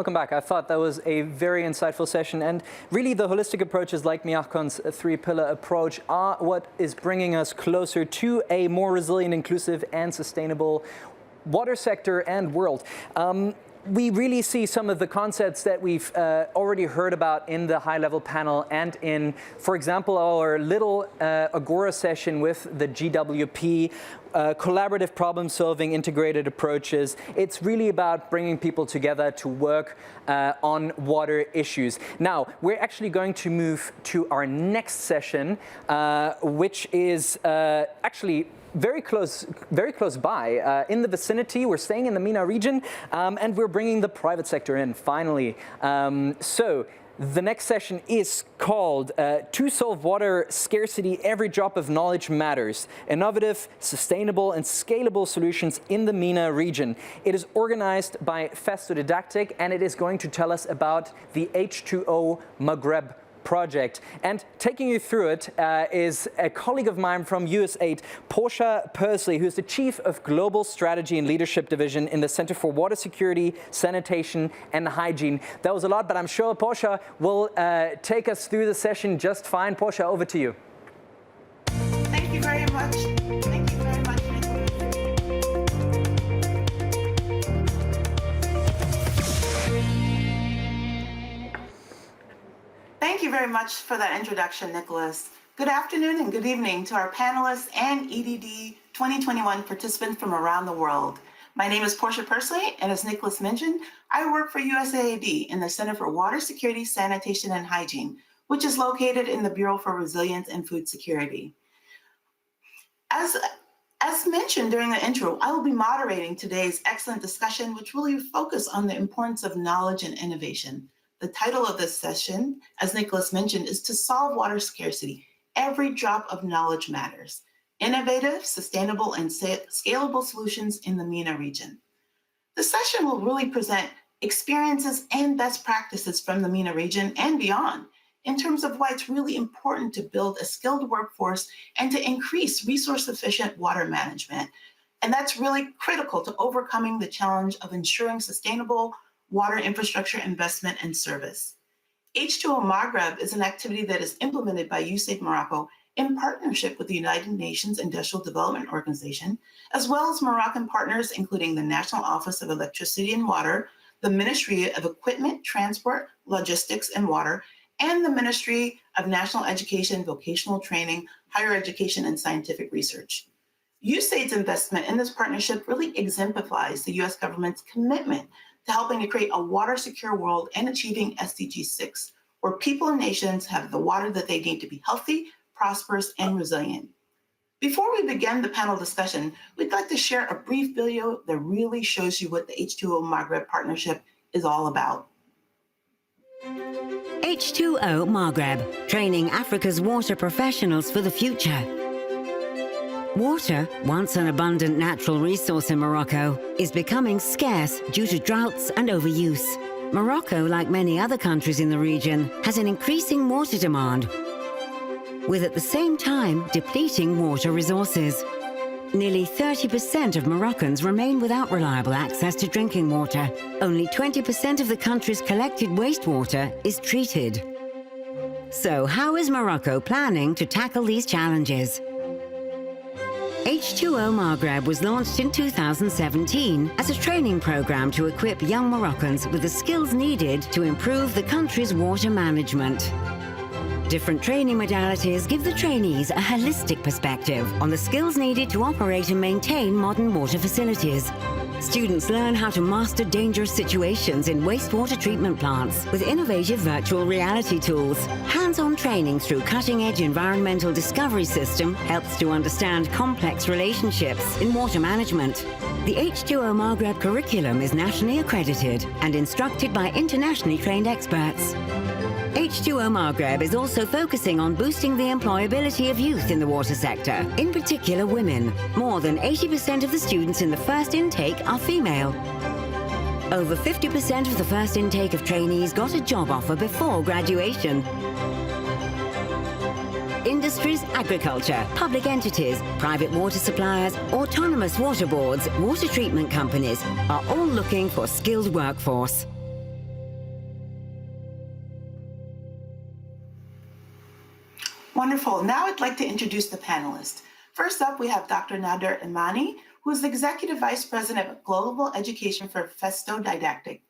Welcome back. I thought that was a very insightful session, and really the holistic approaches like Miakon's three-pillar approach are what is bringing us closer to a more resilient, inclusive and sustainable water sector and world. We really see some of the concepts that we've already heard about in the high-level panel and in, for example, our little Agora session with the GWP, collaborative problem-solving, integrated approaches. It's really about bringing people together to work on water issues. Now, we're actually going to move to our next session, which is actually very close by, in the vicinity. We're staying in the MENA region, and we're bringing the private sector in, finally. So the next session is called To Solve Water Scarcity, Every Drop of Knowledge Matters, Innovative, Sustainable and Scalable Solutions in the MENA region. It is organized by Festo Didactic, and it is going to tell us about the H2O Maghreb project. And taking you through it is a colleague of mine from USAID, Portia Pursley, who's the Chief of Global Strategy and Leadership Division in the Center for Water Security, Sanitation and Hygiene. That was a lot, but I'm sure Portia will take us through the session just fine. Portia, over to you. Thank you very much. Thank you very much, Thank you very much for that introduction, Nicholas. Good afternoon and good evening to our panelists and EDD 2021 participants from around the world. My name is Portia Pursley, and as Nicholas mentioned, I work for USAID in the Center for Water Security, Sanitation and Hygiene, which is located in the Bureau for Resilience and Food Security. As mentioned during the intro, I will be moderating today's excellent discussion, which will focus on the importance of knowledge and innovation. The title of this session, as Nicholas mentioned, is To Solve Water Scarcity, Every Drop of Knowledge Matters, Innovative, Sustainable, and Scalable Solutions in the MENA region. The session will really present experiences and best practices from the MENA region and beyond in terms of why it's really important to build a skilled workforce and to increase resource-efficient water management. And that's really critical to overcoming the challenge of ensuring sustainable water infrastructure investment and service. H2O Maghreb is an activity that is implemented by USAID Morocco in partnership with the United Nations Industrial Development Organization, as well as Moroccan partners, including the National Office of Electricity and Water, the Ministry of Equipment, Transport, Logistics and Water, and the Ministry of National Education, Vocational Training, Higher Education and Scientific Research. USAID's investment in this partnership really exemplifies the US government's commitment to helping to create a water-secure world and achieving SDG 6, where people and nations have the water that they need to be healthy, prosperous, and resilient. Before we begin the panel discussion, we'd like to share a brief video that really shows you what the H2O Maghreb partnership is all about. H2O Maghreb, training Africa's water professionals for the future. Water, once an abundant natural resource in Morocco, is becoming scarce due to droughts and overuse. Morocco, like many other countries in the region, has an increasing water demand, with at the same time depleting water resources. Nearly 30% of Moroccans remain without reliable access to drinking water. Only 20% of the country's collected wastewater is treated. So how is Morocco planning to tackle these challenges? H2O Maghreb was launched in 2017 as a training program to equip young Moroccans with the skills needed to improve the country's water management. Different training modalities give the trainees a holistic perspective on the skills needed to operate and maintain modern water facilities. Students learn how to master dangerous situations in wastewater treatment plants with innovative virtual reality tools. Hands-on training through cutting-edge environmental discovery system helps to understand complex relationships in water management. The H2O Maghreb curriculum is nationally accredited and instructed by internationally trained experts. H2O Maghreb is also focusing on boosting the employability of youth in the water sector, in particular women. More than 80% of the students in the first intake are female. Over 50% of the first intake of trainees got a job offer before graduation. Industries, agriculture, public entities, private water suppliers, autonomous water boards, water treatment companies are all looking for skilled workforce. Wonderful. Now I'd like to introduce the panelists. First up, we have Dr. Nader Imani, who is the Executive Vice President of Global Education for Festo Didactic.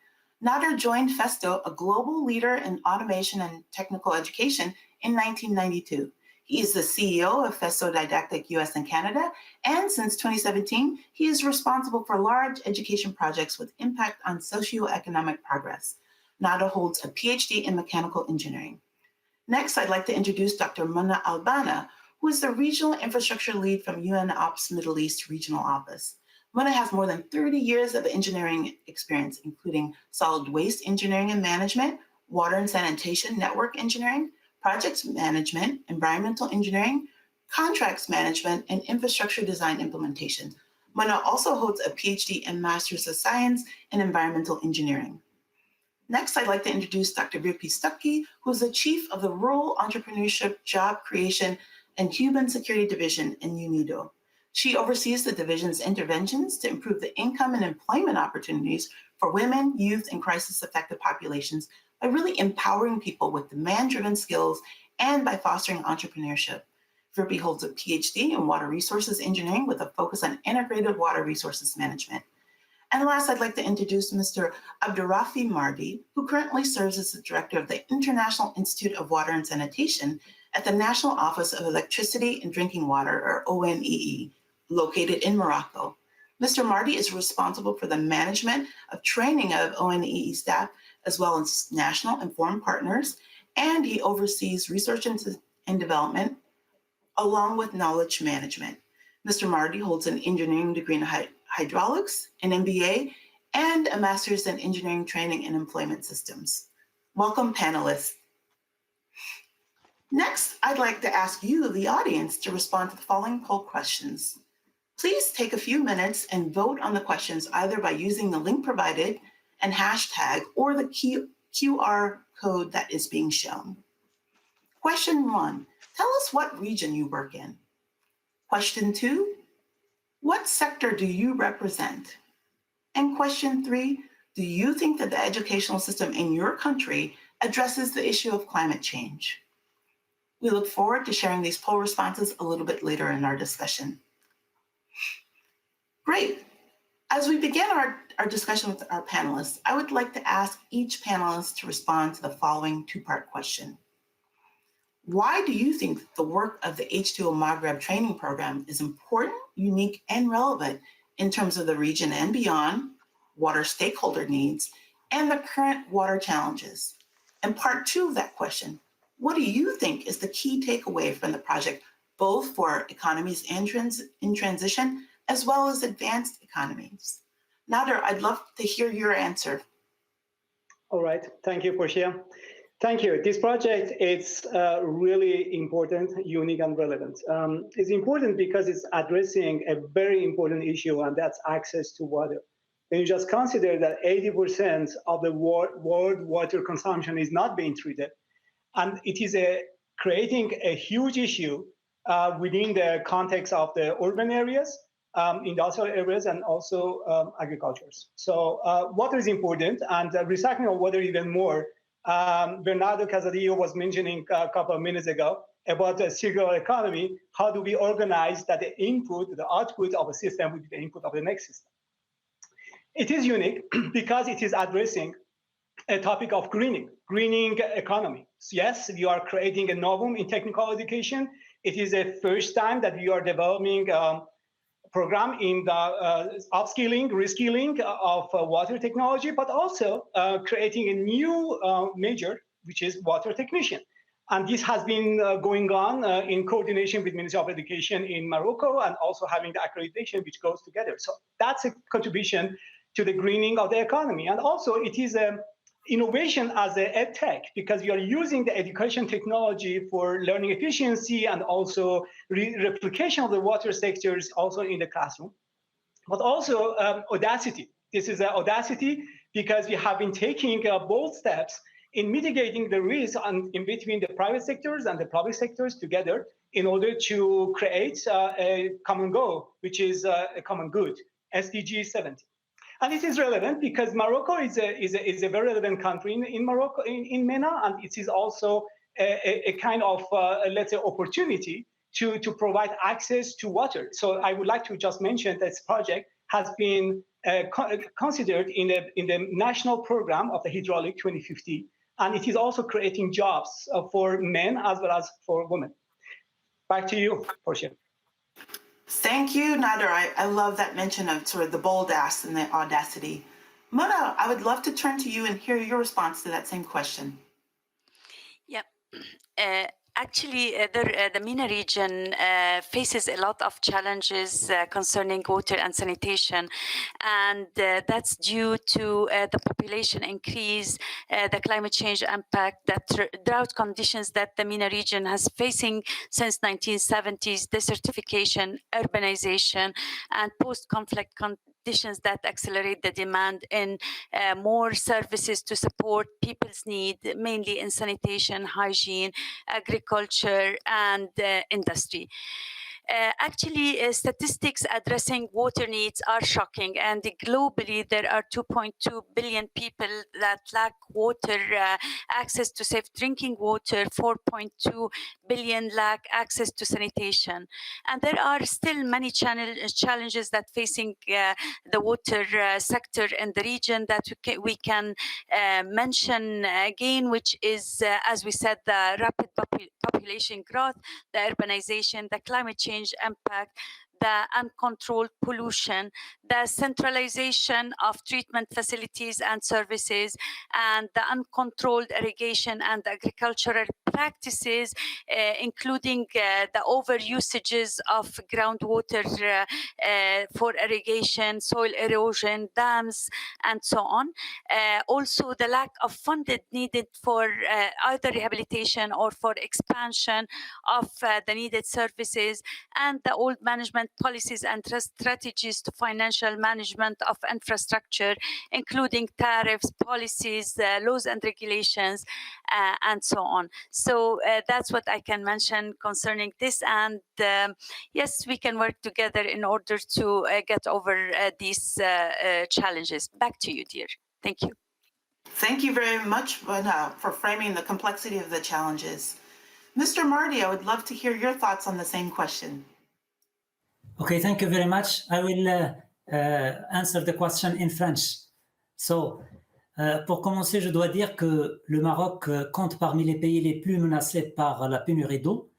Nader joined Festo, a global leader in automation and technical education, in 1992. He is the CEO of Festo Didactic US and Canada, and since 2017, he is responsible for large education projects with impact on socioeconomic progress. Nader holds a PhD in mechanical engineering. Next, I'd like to introduce Dr. MENA Al-Banna, who is the Regional Infrastructure Lead from UNOPS Middle East Regional Office. MENA has more than 30 years of engineering experience, including solid waste engineering and management, water and sanitation network engineering, projects management, environmental engineering, contracts management, and infrastructure design implementation. MENA also holds a PhD and Master's of Science in Environmental Engineering. Next, I'd like to introduce Dr. Virpi Stuckey, who is the Chief of the Rural Entrepreneurship, Job Creation, and Human Security Division in UNIDO. She oversees the division's interventions to improve the income and employment opportunities for women, youth, and crisis-affected populations by really empowering people with demand-driven skills and by fostering entrepreneurship. Virpi holds a PhD in water resources engineering with a focus on integrated water resources management. And last, I'd like to introduce Mr. Abdurrafi Mardi, who currently serves as the director of the International Institute of Water and Sanitation at the National Office of Electricity and Drinking Water, or ONEE, located in Morocco. Mr. Mardi is responsible for the management of training of ONEE staff, as well as national and foreign partners, and he oversees research and development, along with knowledge management. Mr. Mardi holds an engineering degree in hydraulics, an MBA, and a master's in engineering training and employment systems. Welcome, panelists. Next, I'd like to ask you, the audience, to respond to the following poll questions. Please take a few minutes and vote on the questions either by using the link provided and hashtag or the QR code that is being shown. Question 1, tell us what region you work in. Question 2, what sector do you represent? And question 3, do you think that the educational system in your country addresses the issue of climate change? We look forward to sharing these poll responses a little bit later in our discussion. Great. As we begin our discussion with our panelists, I would like to ask each panelist to respond to the following two-part question. Why do you think the work of the H2O Maghreb training program is important, unique, and relevant in terms of the region and beyond, water stakeholder needs, and the current water challenges? And part 2 of that question, what do you think is the key takeaway from the project, both for economies in transition, as well as advanced economies? Nader, I'd love to hear your answer. All right, thank you, Portia. Thank you. This project is really important, unique, and relevant. It's important because it's addressing a very important issue, and that's access to water. When you just consider that 80% of the world water consumption is not being treated, and it is creating a huge issue within the context of the urban areas, industrial areas, and also agriculture. So water is important, and recycling of water even more. Bernardo Casadillo was mentioning a couple of minutes ago about the circular economy. How do we organize that the input, the output of a system with the input of the next system? It is unique because it is addressing a topic of greening economy. So yes, we are creating a novum in technical education. It is the first time that we are developing program in the upskilling, reskilling of water technology, but also creating a new major, which is water technician. And this has been going on in coordination with Ministry of Education in Morocco, and also having the accreditation, which goes together. So that's a contribution to the greening of the economy. And also it is innovation as a ed tech, because we are using the education technology for learning efficiency and also replication of the water sectors also in the classroom. But also audacity. This is audacity because we have been taking bold steps in mitigating the risk in between the private sectors and the public sectors together in order to create a common goal, which is a common good, SDG 70. And it is relevant because Morocco is a very relevant country in Morocco, in MENA, and it is also a kind of, let's say, opportunity to provide access to water. So I would like to just mention that this project has been considered in the national program of the Hydraulic 2050, and it is also creating jobs for men as well as for women. Back to you, Portia. Thank you, Nader. I love that mention of sort of the bold ass and the audacity. Mona, I would love to turn to you and hear your response to that same question. Yeah. Actually, the MENA region faces a lot of challenges concerning water and sanitation, and that's due to the population increase, the climate change impact, the drought conditions that the MENA region has facing since 1970s, desertification, urbanization, and post-conflict conditions that accelerate the demand in more services to support people's need, mainly in sanitation, hygiene, agriculture, and industry. Actually, statistics addressing water needs are shocking, and globally there are 2.2 billion people that lack water access to safe drinking water, 4.2 billion lack access to sanitation. And there are still many challenges that facing the water sector in the region that we can mention again, which is, as we said, the rapid population growth, the urbanization, the climate change impact, the uncontrolled pollution, the centralization of treatment facilities and services, and the uncontrolled irrigation and agricultural practices, including the overusages of groundwater for irrigation, soil erosion, dams, and so on. Also, the lack of funding needed for either rehabilitation or for expansion of the needed services, and the old management policies and strategies to financial management of infrastructure, including tariffs, policies, laws and regulations, and so on. So that's what I can mention concerning this. And yes, we can work together in order to get over these challenges. Back to you, dear. Thank you. Thank you very much, Mona, for framing the complexity of the challenges. Mr. Mardi, I would love to hear your thoughts on the same question. Okay, thank you very much. I will answer the question in French. So, pour commencer, je dois dire que le Maroc compte parmi les pays les plus menacés par la pénurie d'eau.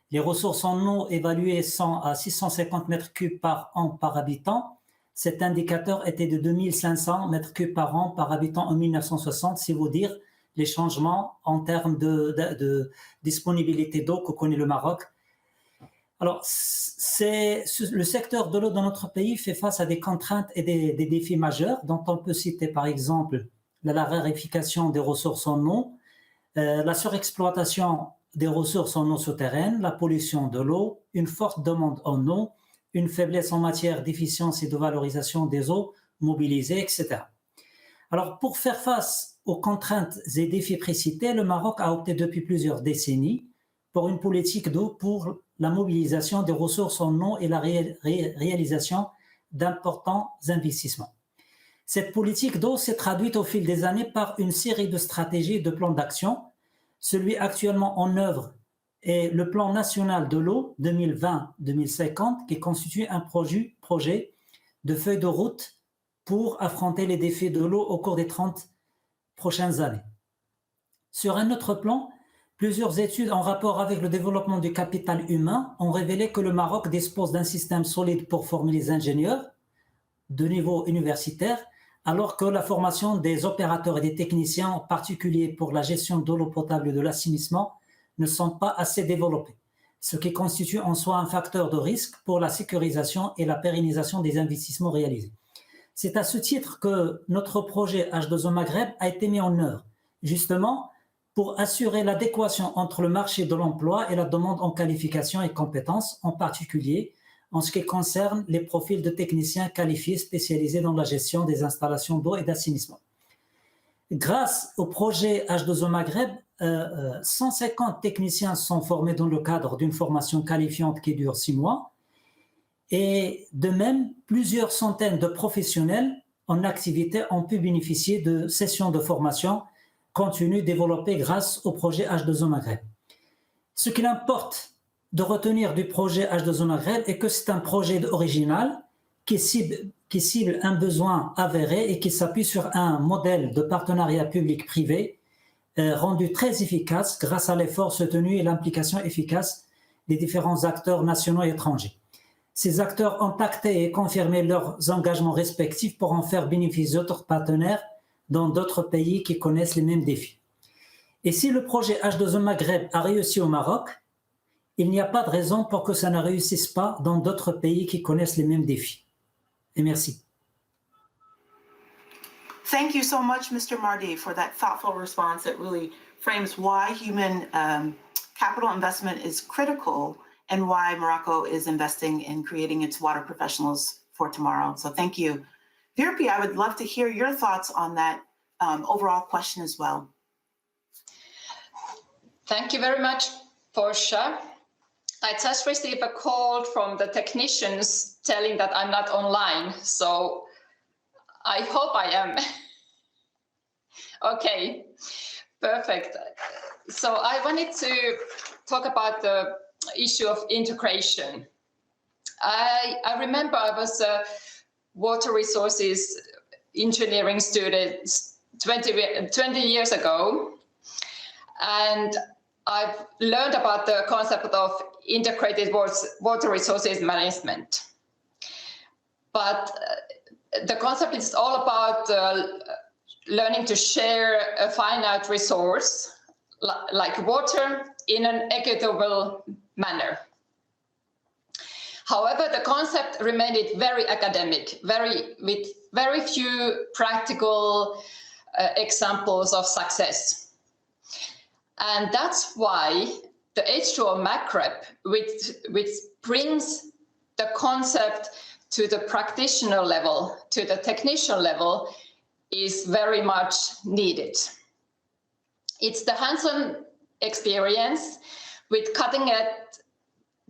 Les ressources en eau évaluées sont à 650 mètres cubes par an par habitant. Cet indicateur était de 2500 mètres cubes par an par habitant en 1960, c'est vous dire les changements en termes de disponibilité d'eau que connaît le Maroc. Alors, le secteur de l'eau dans notre pays fait face à des contraintes et des défis majeurs, dont on peut citer par exemple la raréfaction des ressources en eau, la surexploitation des ressources en eau souterraine, la pollution de l'eau, une forte demande en eau, une faiblesse en matière d'efficience et de valorisation des eaux mobilisées, etc. Alors, pour faire face aux contraintes et défis précités, le Maroc a opté depuis plusieurs décennies pour une politique d'eau pour la mobilisation des ressources en eau et la réalisation d'importants investissements. Cette politique d'eau s'est traduite au fil des années par une série de stratégies et de plans d'action. Celui actuellement en œuvre est le plan national de l'eau 2020-2050 qui constitue un projet de feuille de route pour affronter les défis de l'eau au cours des 30 prochaines années. Sur un autre plan, plusieurs études en rapport avec le développement du capital humain ont révélé que le Maroc dispose d'un système solide pour former les ingénieurs de niveau universitaire, alors que la formation des opérateurs et des techniciens, en particulier pour la gestion de l'eau potable et de l'assainissement, ne sont pas assez développés, ce qui constitue en soi un facteur de risque pour la sécurisation et la pérennisation des investissements réalisés. C'est à ce titre que notre projet H2O Maghreb a été mis en œuvre, justement pour assurer l'adéquation entre le marché de l'emploi et la demande en qualification et compétences, en particulier en ce qui concerne les profils de techniciens qualifiés spécialisés dans la gestion des installations d'eau et d'assainissement. Grâce au projet H2O Maghreb, 150 techniciens sont formés dans le cadre d'une formation qualifiante qui dure 6 mois. Et de même, plusieurs centaines de professionnels en activité ont pu bénéficier de sessions de formation continue développées grâce au projet H2O Maghreb. Ce qu'il importe de retenir du projet H2O Maghreb est que c'est un projet original qui cible un besoin avéré et qui s'appuie sur un modèle de partenariat public-privé rendu très efficace grâce à l'effort soutenu et l'implication efficace des différents acteurs nationaux et étrangers. Ces acteurs ont acté et confirmé leurs engagements respectifs pour en faire bénéficier d'autres partenaires dans d'autres pays qui connaissent les mêmes défis. Et si le projet H2O Maghreb a réussi au Maroc, il n'y a pas de raison pour que ça ne réussisse pas dans d'autres pays qui connaissent les mêmes défis. Et merci. Thank you so much, Mr. Mardi, for that thoughtful response that really frames why human capital investment is critical and why Morocco is investing in creating its water professionals for tomorrow. So thank you. Virpi, I would love to hear your thoughts on that overall question as well. Thank you very much, Portia. I just received a call from the technicians telling that I'm not online, so I hope I am. Okay, perfect. So I wanted to talk about the issue of integration. I remember I was a water resources engineering student 20 years ago, and I've learned about the concept of integrated water resources management. But the concept is all about learning to share a finite resource, like water, in an equitable manner. However, the concept remained very academic, with very few practical examples of success. And that's why the H2O Maghreb, which brings the concept to the practitioner level, to the technician level, is very much needed. It's the hands-on experience with cutting-edge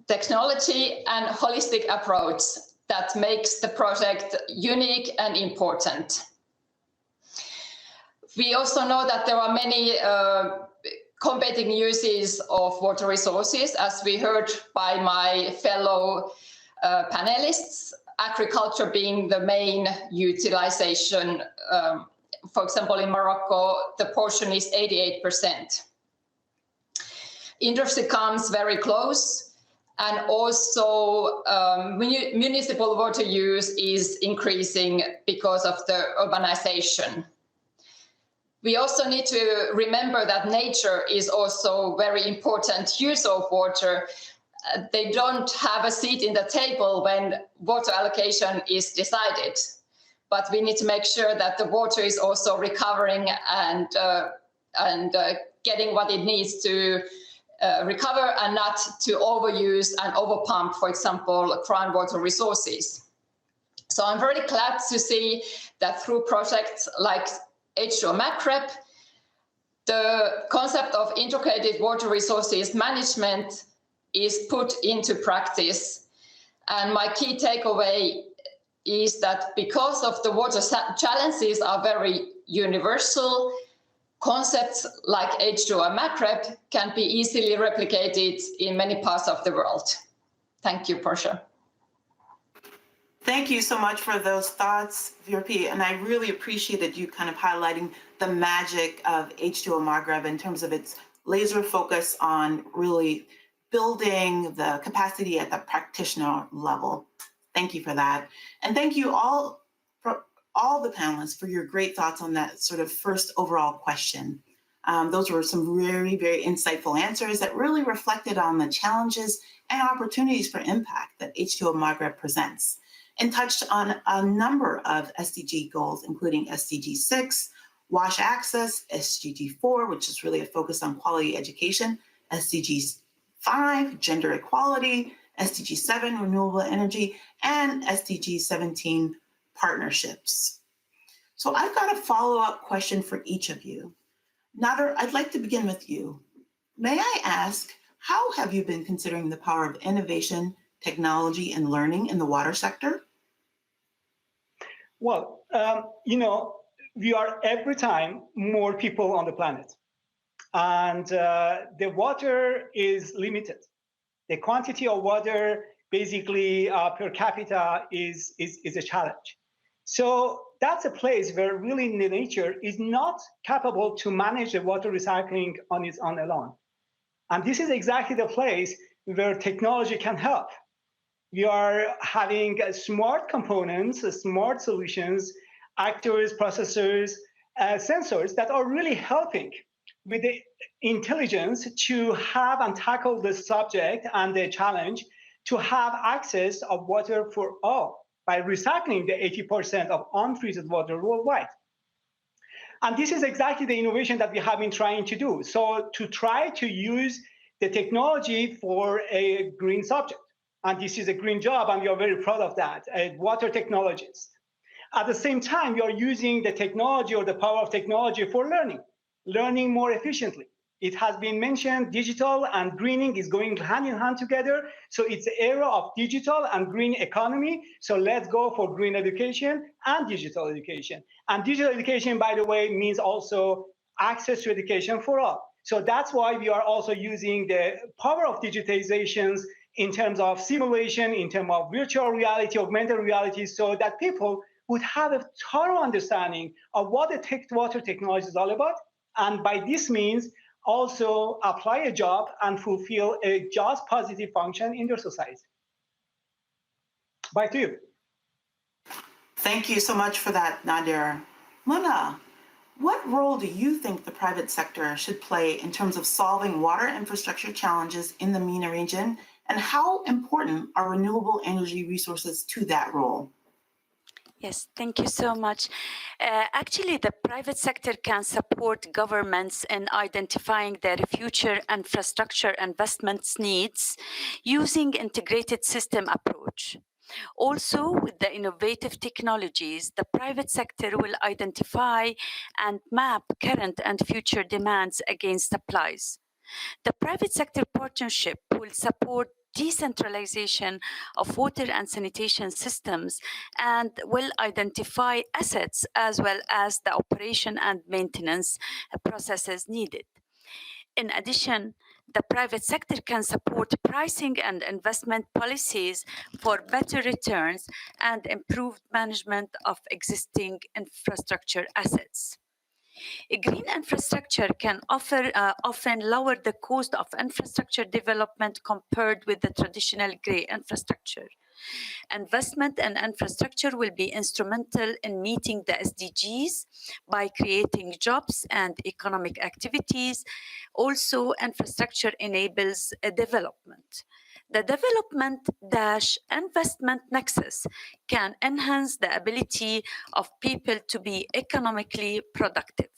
technology and holistic approach that makes the project unique and important. We also know that there are many competing uses of water resources, as we heard by my fellow panelists, agriculture being the main utilization. For example, in Morocco, the portion is 88%. Industry comes very close, and also municipal water use is increasing because of the urbanization. We also need to remember that nature is also very important use of water. They don't have a seat in the table when water allocation is decided, but we need to make sure that the water is also recovering and getting what it needs to recover and not to overuse and overpump, for example, groundwater resources. So I'm very glad to see that through projects like H2O Maghreb, the concept of integrated water resources management is put into practice. And my key takeaway is that because of the water challenges are very universal, concepts like H2O Maghreb can be easily replicated in many parts of the world. Thank you, Portia. Thank you so much for those thoughts, Virpi, and I really appreciated you kind of highlighting the magic of H2O Maghreb in terms of its laser focus on really building the capacity at the practitioner level. Thank you for that. And thank you all the panelists for your great thoughts on that sort of first overall question. Those were some very, very insightful answers that really reflected on the challenges and opportunities for impact that H2O Maghreb presents, and touched on a number of SDG goals, including SDG 6, WASH access, SDG 4, which is really a focus on quality education, SDG 5, gender equality, SDG 7, renewable energy, and SDG 17, partnerships. So I've got a follow-up question for each of you. Nader, I'd like to begin with you. May I ask, how have you been considering the power of innovation, technology, and learning in the water sector? Well, we are every time more people on the planet. and the water is limited. The quantity of water basically per capita is a challenge. So that's a place where really the nature is not capable to manage the water recycling on its own alone. And this is exactly the place where technology can help. We are having smart components, smart solutions, actors, processors, sensors that are really helping with the intelligence to have and tackle the subject and the challenge to have access of water for all by recycling the 80% of untreated water worldwide. And this is exactly the innovation that we have been trying to do. So to try to use the technology for a green subject. And this is a green job, and we are very proud of that, water technologists. At the same time, we are using the technology or the power of technology for learning more efficiently. It has been mentioned, digital and greening is going hand in hand together. So it's the era of digital and green economy. So let's go for green education and digital education. And digital education, by the way, means also access to education for all. So that's why we are also using the power of digitizations in terms of simulation, in terms of virtual reality, augmented reality, so that people would have a thorough understanding of what the water technology is all about. And by this means, also apply a job and fulfill a just positive function in their society. Back to you. Thank you so much for that, Nadir. MENA, what role do you think the private sector should play in terms of solving water infrastructure challenges in the MENA region, and how important are renewable energy resources to that role? Yes, thank you so much. Actually, the private sector can support governments in identifying their future infrastructure investments needs using integrated system approach. Also, with the innovative technologies, the private sector will identify and map current and future demands against supplies. The private sector partnership will support decentralization of water and sanitation systems and will identify assets as well as the operation and maintenance processes needed. In addition, the private sector can support pricing and investment policies for better returns and improved management of existing infrastructure assets. A green infrastructure can often lower the cost of infrastructure development compared with the traditional gray infrastructure. Investment in infrastructure will be instrumental in meeting the SDGs by creating jobs and economic activities. Also, infrastructure enables development. The development-investment nexus can enhance the ability of people to be economically productive.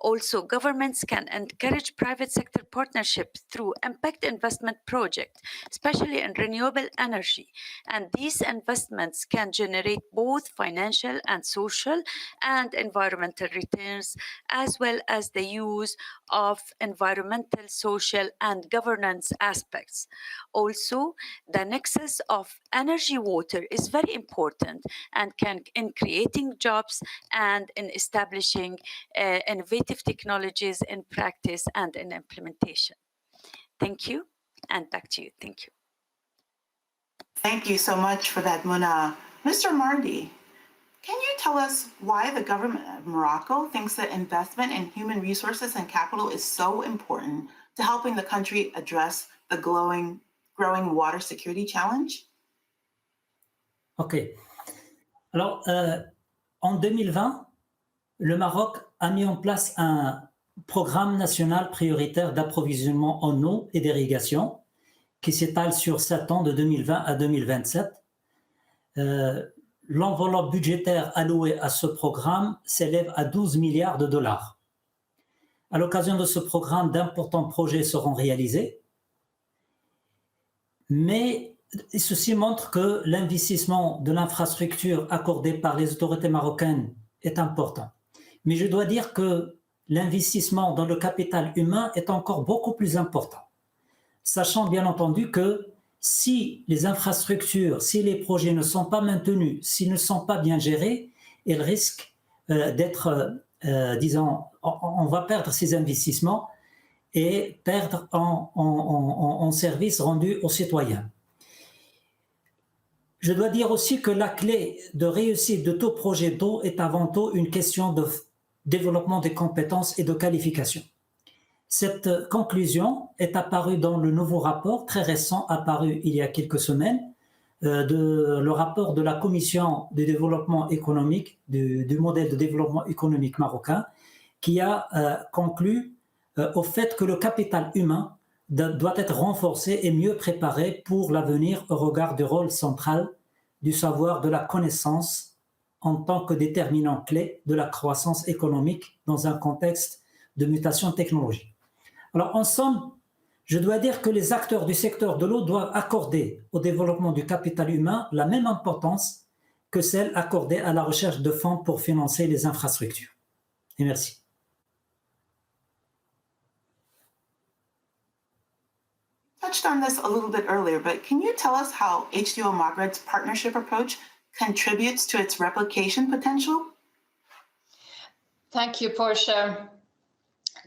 Also, governments can encourage private sector partnership through impact investment projects, especially in renewable energy. And these investments can generate both financial and social and environmental returns, as well as the use of environmental, social, and governance aspects. Also, the nexus of energy water is very important and can in creating jobs and in establishing innovative technologies in practice and in implementation. Thank you, and back to you. Thank you. Thank you so much for that, MENA. Mr. Mardi, can you tell us why the government of Morocco thinks that investment in human resources and capital is so important to helping the country address the growing water security challenge? OK. Alors, en 2020, le Maroc a mis en place un programme national prioritaire d'approvisionnement en eau et d'irrigation qui s'étale sur 7 ans de 2020 à 2027. L'enveloppe budgétaire allouée à ce programme s'élève à 12 milliards de dollars. À l'occasion de ce programme, d'importants projets seront réalisés, mais ceci montre que l'investissement de l'infrastructure accordé par les autorités marocaines est important. Mais je dois dire que l'investissement dans le capital humain est encore beaucoup plus important, sachant bien entendu que si les infrastructures, si les projets ne sont pas maintenus, s'ils ne sont pas bien gérés, ils risquent d'être disons, on va perdre ces investissements et perdre en services rendus aux citoyens. Je dois dire aussi que la clé de réussite de tout projet d'eau est avant tout une question de développement des compétences et de qualification. Cette conclusion est apparue dans le nouveau rapport très récent, apparu il y a quelques semaines, le rapport de la Commission de développement économique, du modèle de développement économique marocain, qui a conclu au fait que le capital humain doit être renforcé et mieux préparé pour l'avenir au regard du rôle central du savoir, de la connaissance en tant que déterminant clé de la croissance économique dans un contexte de mutation technologique. Alors en somme, je dois dire que les acteurs du secteur de l'eau doivent accorder au développement du capital humain la même importance que celle accordée à la recherche de fonds pour financer les infrastructures. Et merci. Touched on this a little bit earlier, but can you tell us how H2O Margaret's partnership approach contributes to its replication potential? Thank you, Portia.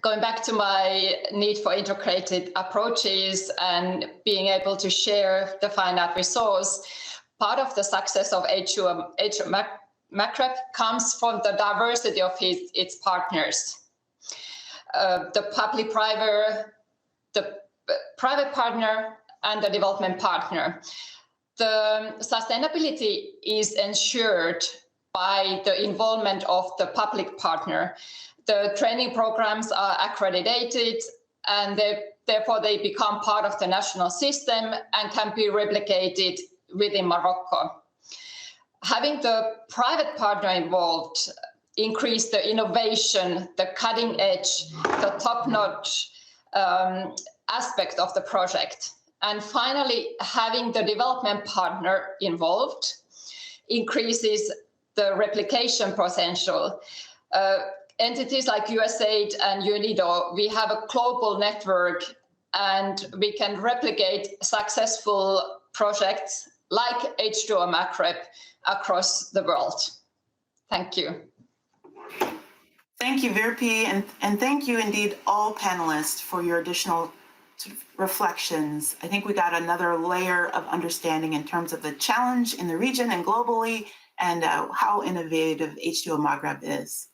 Going back to my need for integrated approaches and being able to share the finite resource, part of the success of H2O Maghreb comes from the diversity of its partners. The private partner and the development partner. The sustainability is ensured by the involvement of the public partner. The training programs are accredited and therefore they become part of the national system and can be replicated within Morocco. Having the private partner involved increase the innovation, the cutting edge, the top-notch aspect of the project. And finally, having the development partner involved increases the replication potential. Entities like USAID and UNIDO, we have a global network and we can replicate successful projects like H2O Maghreb across the world. Thank you. Thank you, Virpi, and thank you indeed all panelists for your additional sort of reflections. I think we got another layer of understanding in terms of the challenge in the region and globally and how innovative H2O Maghreb is.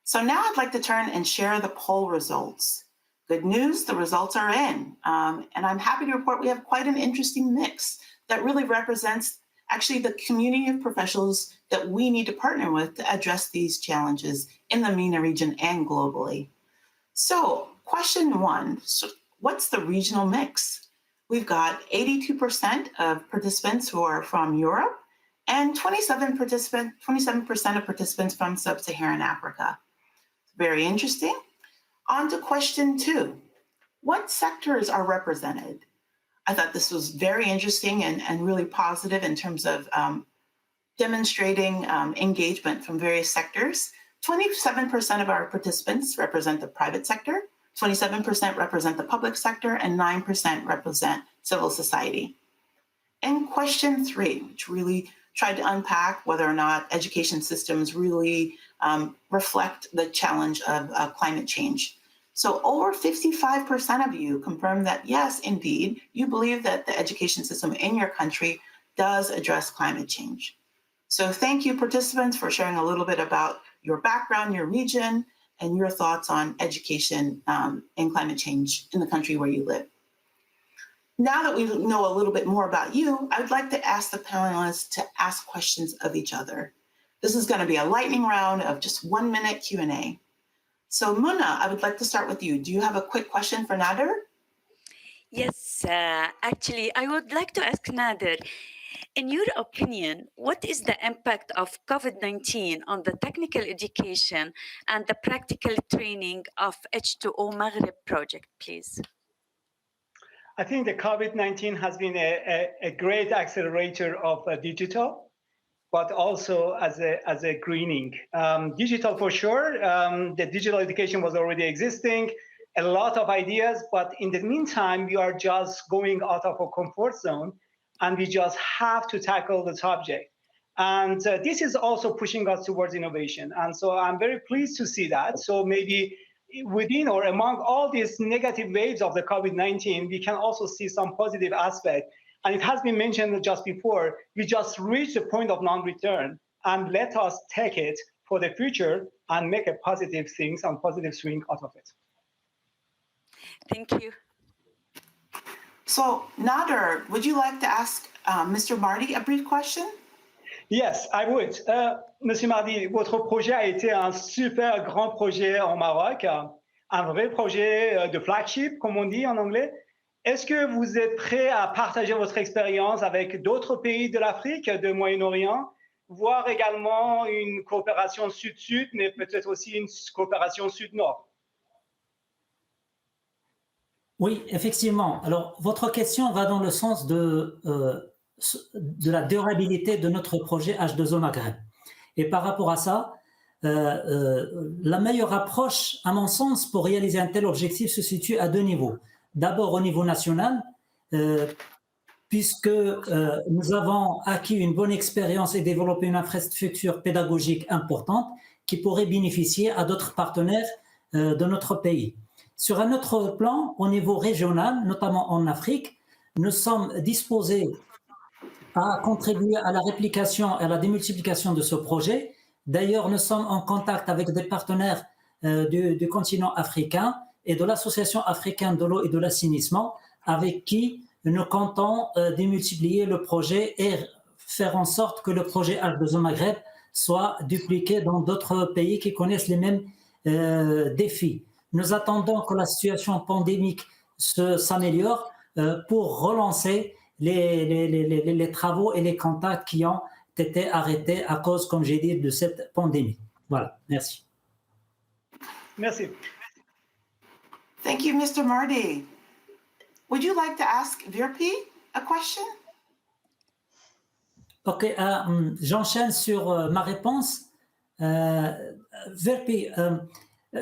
So now I'd like to turn and share the poll results. Good news, the results are in. And I'm happy to report we have quite an interesting mix that really represents actually the community of professionals that we need to partner with to address these challenges in the MENA region and globally. So question one, so what's the regional mix? We've got 82% of participants who are from Europe and 27% of participants from Sub-Saharan Africa. Very interesting. On to question two. What sectors are represented? I thought this was very interesting and really positive in terms of demonstrating engagement from various sectors. 27% of our participants represent the private sector, 27% represent the public sector, and 9% represent civil society. And question three, which really tried to unpack whether or not education systems really reflect the challenge of climate change. So over 55% of you confirmed that, yes, indeed, you believe that the education system in your country does address climate change. So thank you, participants, for sharing a little bit about your background, your region, and your thoughts on education and climate change in the country where you live. Now that we know a little bit more about you, I would like to ask the panelists to ask questions of each other. This is going to be a lightning round of just 1 minute Q&A. So Muna, I would like to start with you. Do you have a quick question for Nader? Yes, actually, I would like to ask Nader, in your opinion, what is the impact of COVID-19 on the technical education and the practical training of H2O Maghreb project, please? I think the COVID-19 has been a great accelerator of digital, but also as a greening. Digital for sure, the digital education was already existing, a lot of ideas, but in the meantime, we are just going out of our comfort zone and we just have to tackle the subject. And this is also pushing us towards innovation. And so I'm very pleased to see that. So maybe within or among all these negative waves of the COVID-19, we can also see some positive aspect. And it has been mentioned just before, we just reached the point of non-return, and let us take it for the future and make a positive things and positive swing out of it. Thank you. So Nader, would you like to ask Mr. Marty a brief question? Yes, I would. Monsieur Mardi, votre projet a été un super grand projet en Maroc, un vrai projet de flagship, comme on dit en anglais. Est-ce que vous êtes prêt à partager votre expérience avec d'autres pays de l'Afrique, de Moyen-Orient, voire également une coopération sud-sud, mais peut-être aussi une coopération sud-nord? Oui, effectivement. Alors, votre question va dans le sens de la durabilité de notre projet H2O Maghreb. Et par rapport à ça, la meilleure approche, à mon sens, pour réaliser un tel objectif se situe à deux niveaux. D'abord au niveau national, puisque nous avons acquis une bonne expérience et développé une infrastructure pédagogique importante qui pourrait bénéficier à d'autres partenaires de notre pays. Sur un autre plan, au niveau régional, notamment en Afrique, nous sommes disposés à contribuer à la réplication et à la démultiplication de ce projet. D'ailleurs, nous sommes en contact avec des partenaires du continent africain et de l'Association africaine de l'eau et de l'assainissement, avec qui nous comptons démultiplier le projet et faire en sorte que le projet H2O Maghreb soit dupliqué dans d'autres pays qui connaissent les mêmes défis. Nous attendons que la situation pandémique s'améliore pour relancer les travaux et les contacts qui ont été arrêtés à cause, comme j'ai dit, de cette pandémie. Voilà, merci. Merci. Thank you, Mr. Marty. Would you like to ask Virpi a question? Ok, j'enchaîne sur ma réponse. Virpi,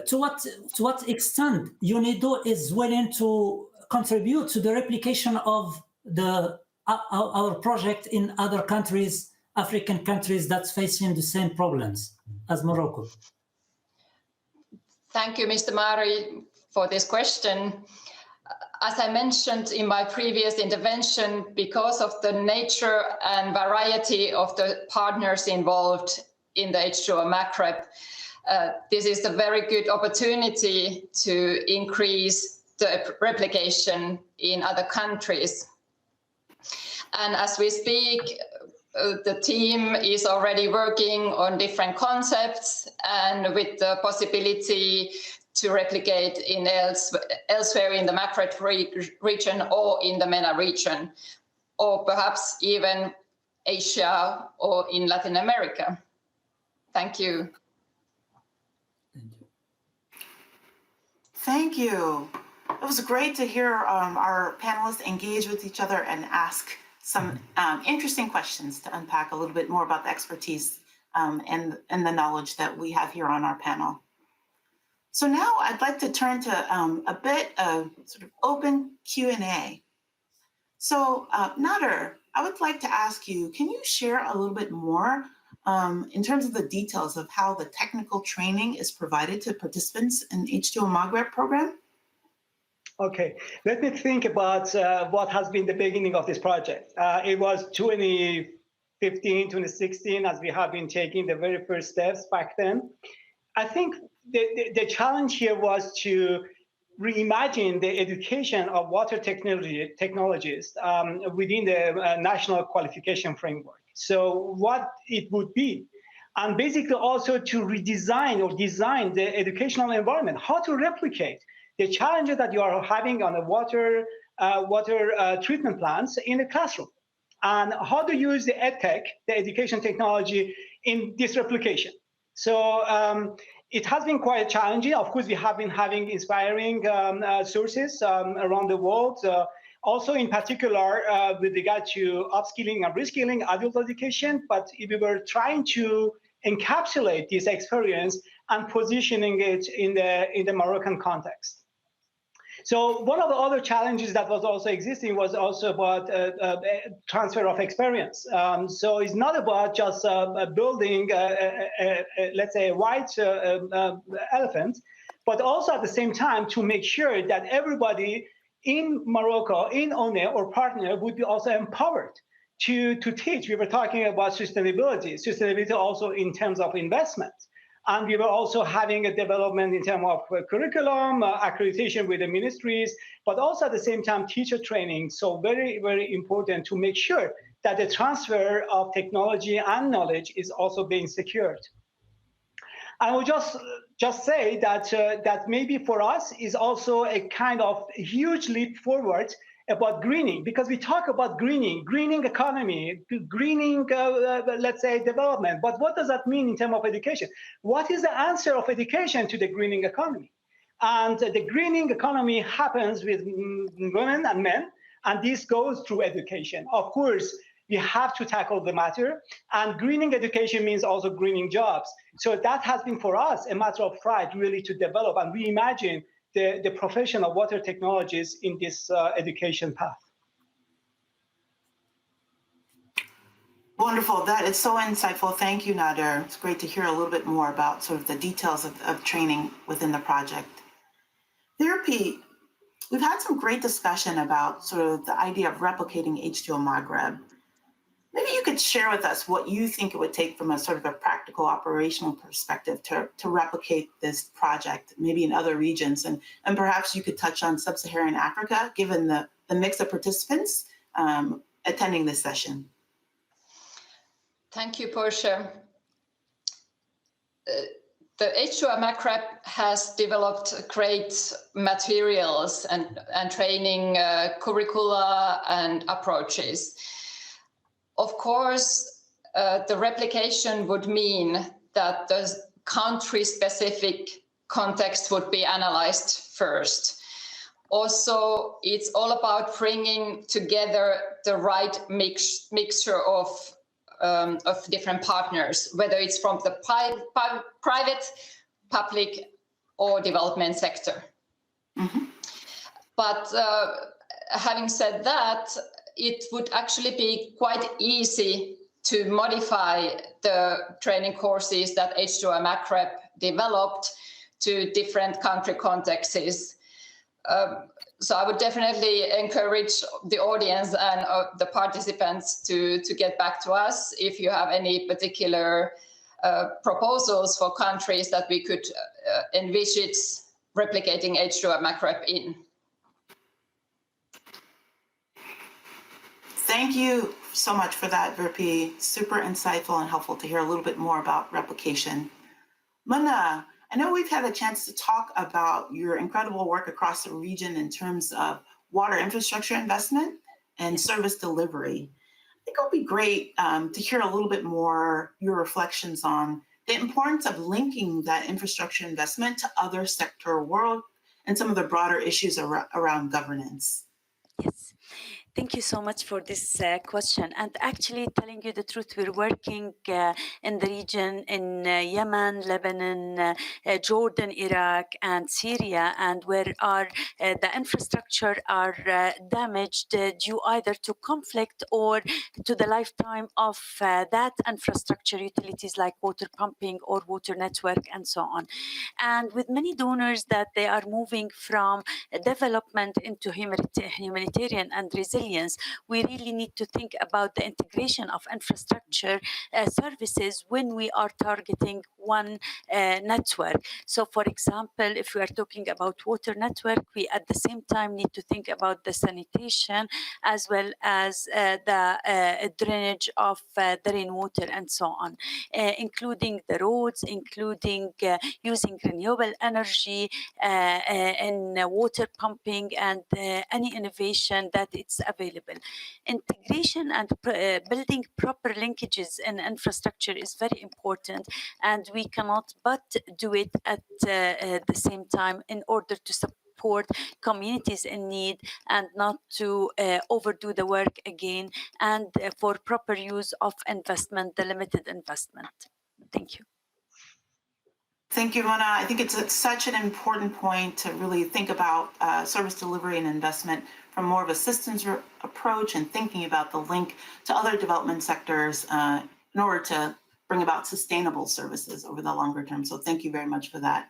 to what extent UNIDO is willing to contribute to the replication of our project in other countries, African countries that's facing the same problems as Morocco? Thank you, Mr. Mari, for this question. As I mentioned in my previous intervention, because of the nature and variety of the partners involved in the H2O Maghreb, this is a very good opportunity to increase the replication in other countries. And as we speak, the team is already working on different concepts and with the possibility to replicate in elsewhere in the Maghreb region or in the MENA region, or perhaps even Asia or in Latin America. Thank you. Thank you. It was great to hear our panelists engage with each other and ask some interesting questions to unpack a little bit more about the expertise and the knowledge that we have here on our panel. So now I'd like to turn to a bit of sort of open Q&A. So Nader, I would like to ask you, can you share a little bit more in terms of the details of how the technical training is provided to participants in H2O Maghreb program? Okay, let me think about what has been the beginning of this project. It was 2015, 2016, as we have been taking the very first steps back then. I think the challenge here was to reimagine the education of water technologists within the national qualification framework. So what it would be, and basically also to redesign or design the educational environment, how to replicate the challenges that you are having on the water treatment plants in the classroom, and how to use the EdTech, the education technology, in this replication. So it has been quite challenging. Of course, we have been having inspiring sources around the world, also in particular with regard to upskilling and reskilling adult education, but we were trying to encapsulate this experience and positioning it in the Moroccan context. So one of the other challenges that was also existing was also about transfer of experience. So it's not about just building, let's say, a white elephant, but also at the same time to make sure that everybody in Morocco, in ONE or partner, would be also empowered to teach. We were talking about sustainability also in terms of investment. And we were also having a development in terms of curriculum, accreditation with the ministries, but also at the same time teacher training. So very, very important to make sure that the transfer of technology and knowledge is also being secured. I will just say that that maybe for us is also a kind of huge leap forward about greening, because we talk about greening economy, greening, let's say, development. But what does that mean in terms of education? What is the answer of education to the greening economy? And the greening economy happens with women and men, and this goes through education. Of course, we have to tackle the matter, and greening education means also greening jobs. So that has been for us a matter of pride, really, to develop and reimagine the profession of water technologies in this education path. Wonderful. That is so insightful. Thank you, Nader. It's great to hear a little bit more about sort of the details of training within the project. Therapy, we've had some great discussion about sort of the idea of replicating H2O Maghreb. Maybe you could share with us what you think it would take from a sort of a practical operational perspective to replicate this project, maybe in other regions. And perhaps you could touch on sub-Saharan Africa, given the mix of participants attending this session. Thank you, Portia. The H2O Maghreb has developed great materials and training curricula and approaches. Of course, the replication would mean that the country-specific context would be analyzed first. Also, it's all about bringing together the right mixture of different partners, whether it's from the private, public, or development sector. Mm-hmm. But having said that, it would actually be quite easy to modify the training courses that H2O Maghreb developed to different country contexts. So I would definitely encourage the audience and the participants to get back to us if you have any particular proposals for countries that we could envisage replicating H2O Maghreb in. Thank you so much for that, Virpi. Super insightful and helpful to hear a little bit more about replication. MENA, I know we've had a chance to talk about your incredible work across the region in terms of water infrastructure investment and service delivery. I think it would be great to hear a little bit more your reflections on the importance of linking that infrastructure investment to other sector world and some of the broader issues around governance. Yes. Thank you so much for this question. And actually, telling you the truth, we're working in the region in Yemen, Lebanon, Jordan, Iraq, and Syria, and where the infrastructure are damaged due either to conflict or to the lifetime of that infrastructure utilities like water pumping or water network and so on. And with many donors that they are moving from development into humanitarian and resilience, we really need to think about the integration of infrastructure services when we are targeting one network. So, for example, if we are talking about water network, we at the same time need to think about the sanitation as well as the drainage of the rainwater and so on, including the roads, including using renewable energy in water pumping and any innovation that it's available. Integration and building proper linkages in infrastructure is very important, and we cannot but do it at the same time in order to support communities in need and not to overdo the work again, and for proper use of investment, the limited investment. Thank you. Thank you, Mona. I think it's such an important point to really think about service delivery and investment from more of a systems approach and thinking about the link to other development sectors in order to bring about sustainable services over the longer term. So thank you very much for that.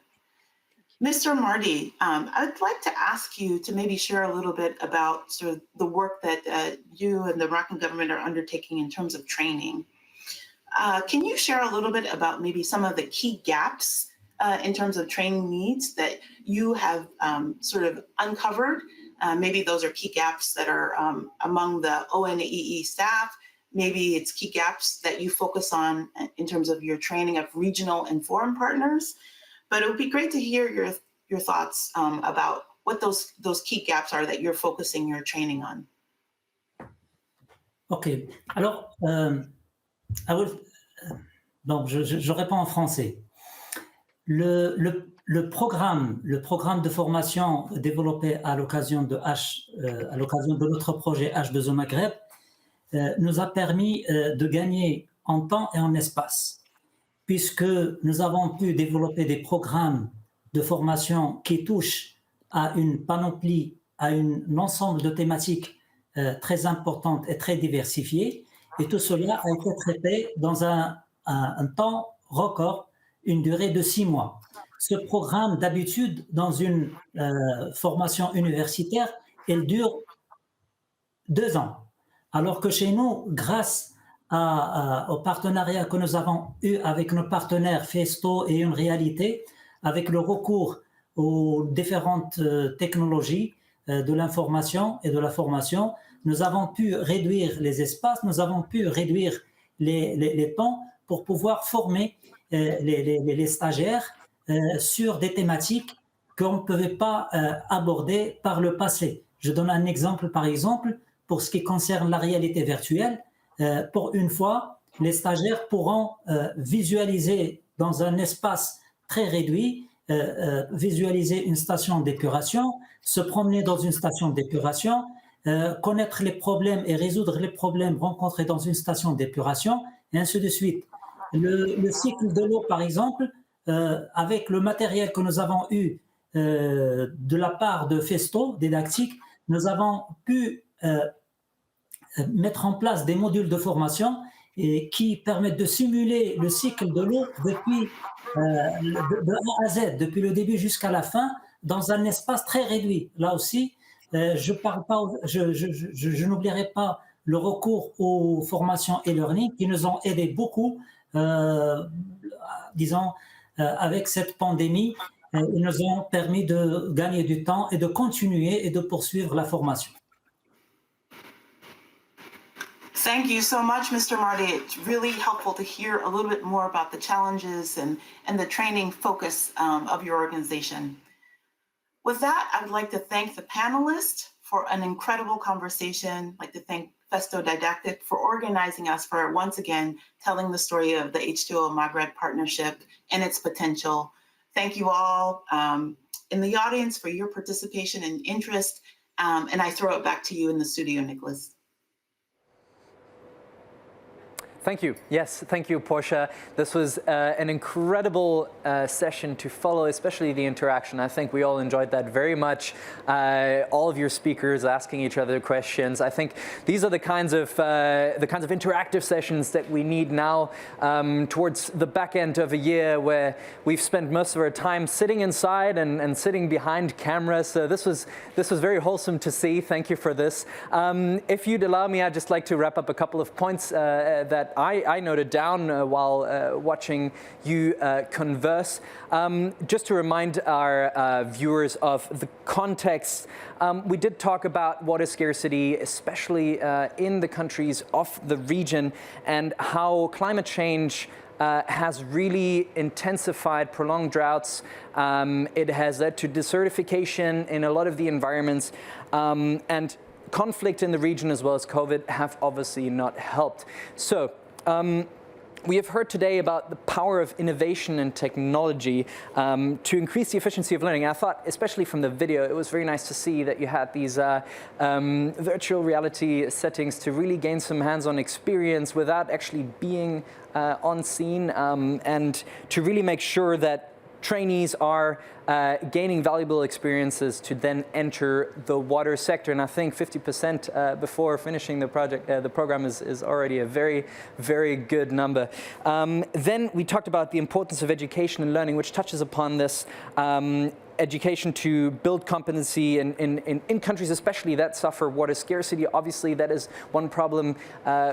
Mr. Marty, I'd like to ask you to maybe share a little bit about sort of the work that you and the Moroccan government are undertaking in terms of training. Can you share a little bit about maybe some of the key gaps in terms of training needs that you have sort of uncovered? Maybe those are key gaps that are among the ONEE staff. Maybe it's key gaps that you focus on in terms of your training of regional and foreign partners. But it would be great to hear your thoughts about what those key gaps are that you're focusing your training on. Ok. Alors, donc je réponds en français. Le programme de formation développé à l'occasion de notre projet H2O Maghreb nous a permis de gagner en temps et en espace, puisque nous avons pu développer des programmes de formation qui touchent à une panoplie, à un ensemble de thématiques très importantes et très diversifiées, et tout cela a été traité dans un temps record, une durée de 6 mois. Ce programme, d'habitude, dans une formation universitaire, elle dure 2 ans. Alors que chez nous, grâce au partenariat que nous avons eu avec nos partenaires Festo et Une Réalité, avec le recours aux différentes technologies de l'information et de la formation, nous avons pu réduire les espaces, nous avons pu réduire les temps pour pouvoir former les stagiaires sur des thématiques qu'on ne pouvait pas aborder par le passé. Je donne un exemple, par exemple, pour ce qui concerne la réalité virtuelle. Pour une fois, les stagiaires pourront visualiser dans un espace très réduit, visualiser une station d'épuration, se promener dans une station d'épuration, connaître les problèmes et résoudre les problèmes rencontrés dans une station d'épuration, et ainsi de suite. Le cycle de l'eau, par exemple, avec le matériel que nous avons eu de la part de Festo, didactique, nous avons pu mettre en place des modules de formation qui permettent de simuler le cycle de l'eau depuis de A à Z, depuis le début jusqu'à la fin, dans un espace très réduit. Là aussi, je n'oublierai pas le recours aux formations e-learning qui nous ont aidé beaucoup, disons, avec cette pandémie. Ils nous ont permis de gagner du temps et de continuer et de poursuivre la formation. Thank you so much, Mr. Marty. It's really helpful to hear a little bit more about the challenges and the training focus of your organization. With that, I would like to thank the panelists for an incredible conversation. I'd like to thank Festo Didactic for organizing us, for once again telling the story of the H2O Maghreb partnership and its potential. Thank you all in the audience for your participation and interest. And I throw it back to you in the studio, Nicholas. Thank you. Yes, thank you, Portia. This was an incredible session to follow, especially the interaction. I think we all enjoyed that very much. All of your speakers asking each other questions. I think these are the kinds of interactive sessions that we need now towards the back end of a year where we've spent most of our time sitting inside and sitting behind cameras. So this was very wholesome to see. Thank you for this. If you'd allow me, I'd just like to wrap up a couple of points that I noted down while watching you converse. Just to remind our viewers of the context, we did talk about water scarcity, especially in the countries of the region, and how climate change has really intensified prolonged droughts. It has led to desertification in a lot of the environments, and conflict in the region as well as COVID have obviously not helped. So we have heard today about the power of innovation and technology to increase the efficiency of learning. I thought, especially from the video, it was very nice to see that you had these virtual reality settings to really gain some hands-on experience without actually being on scene, and to really make sure that trainees are gaining valuable experiences to then enter the water sector. And I think 50% before finishing the project, the program is already a very, very good number. Then we talked about the importance of education and learning, which touches upon this. Education to build competency in countries especially that suffer water scarcity. Obviously, that is one problem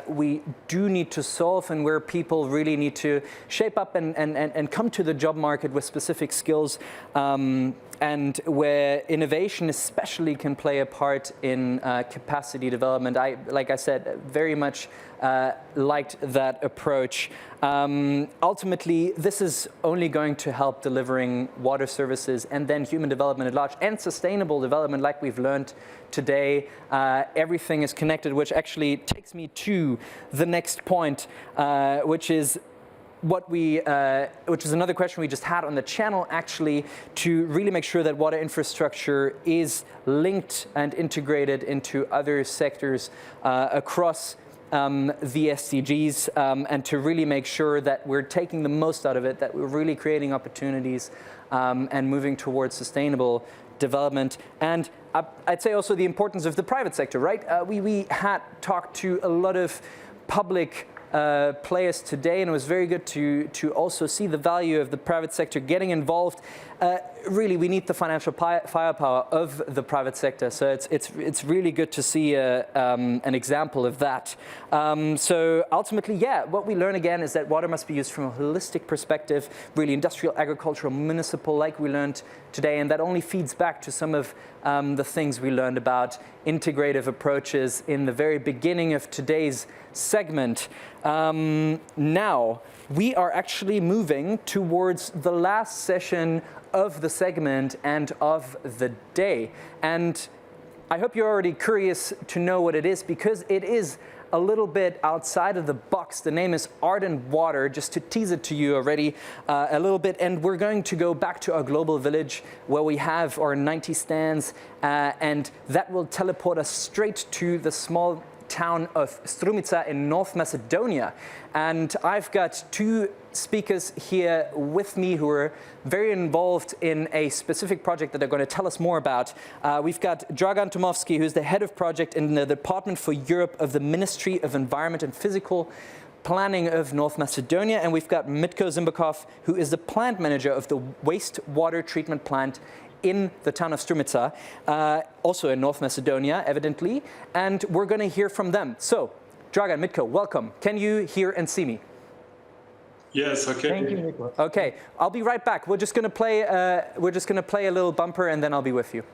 we do need to solve, and where people really need to shape up and come to the job market with specific skills, and where innovation especially can play a part in capacity development. Like I said, very much liked that approach. Ultimately, this is only going to help delivering water services and then human development at large and sustainable development, like we've learned today. Everything is connected, which actually takes me to the next point, which is which is another question we just had on the channel, actually, to really make sure that water infrastructure is linked and integrated into other sectors across the SDGs, and to really make sure that we're taking the most out of it, that we're really creating opportunities and moving towards sustainable development. And I'd say also the importance of the private sector, right? We had talked to a lot of public players today, and it was very good to also see the value of the private sector getting involved. Really, we need the financial firepower of the private sector, so it's really good to see an example of that. So ultimately, yeah, what we learn again is that water must be used from a holistic perspective, really industrial, agricultural, municipal, like we learned today, and that only feeds back to some of the things we learned about integrative approaches in the very beginning of today's segment. Now, we are actually moving towards the last session of the segment and of the day. And I hope you're already curious to know what it is, because it is a little bit outside of the box. The name is Art and Water, just to tease it to you already a little bit. And we're going to go back to our global village where we have our 90 stands, and that will teleport us straight to the small town of Strumica in North Macedonia. And I've got two speakers here with me who are very involved in a specific project that are going to tell us more about. We've got Dragan Tomovsky, who's the head of project in the Department for Europe of the Ministry of Environment and Physical Planning of North Macedonia. And we've got Mitko Zimbakov, who is the plant manager of the wastewater treatment plant in the town of Strumica, also in North Macedonia, evidently, and we're going to hear from them. So, Dragan, Mitko, welcome. Can you hear and see me? Yes, okay. Thank you, Nicholas. Okay, I'll be right back. We're just going to play a little bumper, and then I'll be with you.